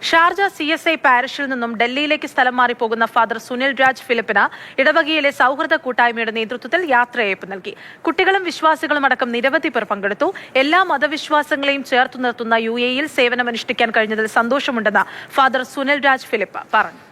Sharjah CSI പാരിഷിൽ നിന്നും ഡൽഹിയിലേക്ക് സ്ഥലം മാറി പോകുന്ന ഫാദർ സുനിൽ രാജ് ഫിലിപ്പിന് ഇടവകയിലെ സൗഹൃദ കൂട്ടായ്മയുടെ നേതൃത്വത്തിൽ യാത്രയയപ്പ് നൽകി. കുട്ടികളും വിശ്വാസികളും അടക്കം നിരവധി പേർ പങ്കെടുത്തു. എല്ലാ മതവിശ്വാസങ്ങളെയും ചേർത്തു നിർത്തുന്ന UAEയിൽ സേവനമനുഷ്ഠിക്കാൻ കഴിഞ്ഞതിൽ സന്തോഷമുണ്ടെന്ന് ഫാദർ സുനിൽ രാജ് ഫിലിപ്പ് പറഞ്ഞു.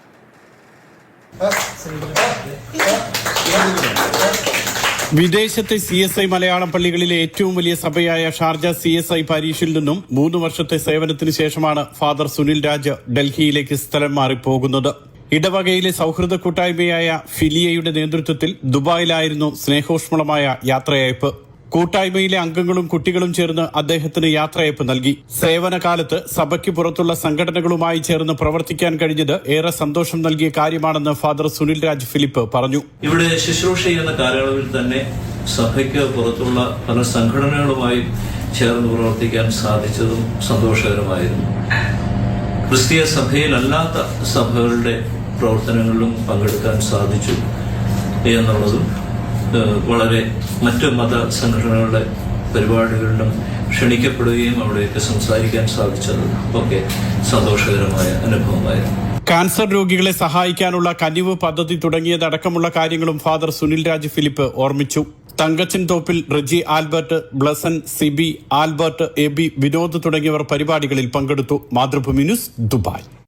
വിദേശത്തെ CSI മലയാളം പള്ളികളിലെ ഏറ്റവും വലിയ സഭയായ ഷാർജ CSI പാരീഷിൽ നിന്നും 3 വർഷത്തെ സേവനത്തിന് ശേഷമാണ് ഫാദർ സുനിൽ രാജ് ഡൽഹിയിലേക്ക് സ്ഥലം മാറിപ്പോകുന്നത്. ഇടവകയിലെ സൗഹൃദ കൂട്ടായ്മയായ ഫിലിയയുടെ നേതൃത്വത്തിൽ ദുബായിലായിരുന്നു സ്നേഹോഷ്മളമായ യാത്രയയപ്പ്. കൂട്ടായ്മയിലെ അംഗങ്ങളും കുട്ടികളും ചേർന്ന് അദ്ദേഹത്തിന് യാത്രയയപ്പ് നൽകി. സേവനകാലത്ത് സഭയ്ക്ക് പുറത്തുള്ള സംഘടനകളുമായി ചേർന്ന് പ്രവർത്തിക്കാൻ കഴിഞ്ഞത് ഏറെ സന്തോഷം നൽകിയ കാര്യമാണെന്ന് ഫാദർ സുനിൽ രാജ് ഫിലിപ്പ് പറഞ്ഞു. ഇവിടെ ശുശ്രൂഷ ചെയ്യുന്ന കാലയളവിൽ തന്നെ സഭയ്ക്ക് പുറത്തുള്ള പല സംഘടനകളുമായി ചേർന്ന് പ്രവർത്തിക്കാൻ സാധിച്ചതും സന്തോഷകരമായിരുന്നു. ക്രിസ്തീയ സഭയിലല്ലാത്ത സഭകളുടെ പ്രവർത്തനങ്ങളിലും പങ്കെടുക്കാൻ സാധിച്ചു എന്നുള്ളതും വളരെ മറ്റു മത സംഘടനകളുടെ പരിപാടികളിലും ക്ഷണിക്കപ്പെടുകയും അവിടെയൊക്കെ സംസാരിക്കാൻ സാധിച്ചതും ഒക്കെ സന്തോഷകരമായ അനുഭവമായിരുന്നു. കാൻസർ രോഗികളെ സഹായിക്കാനുള്ള കനിവ് പദ്ധതി തുടങ്ങിയതടക്കമുള്ള കാര്യങ്ങളും ഫാദർ സുനിൽ രാജ് ഫിലിപ്പ് ഓർമ്മിച്ചു. തങ്കച്ചൻ തോപ്പിൽ, റെജി ആൽബർട്ട്, ബ്ലസൻ, സിബി, ആൽബർട്ട്, എബി, വിനോദ് തുടങ്ങിയവർ പരിപാടികളിൽ പങ്കെടുത്തു. Mathrubhumi news, Dubai.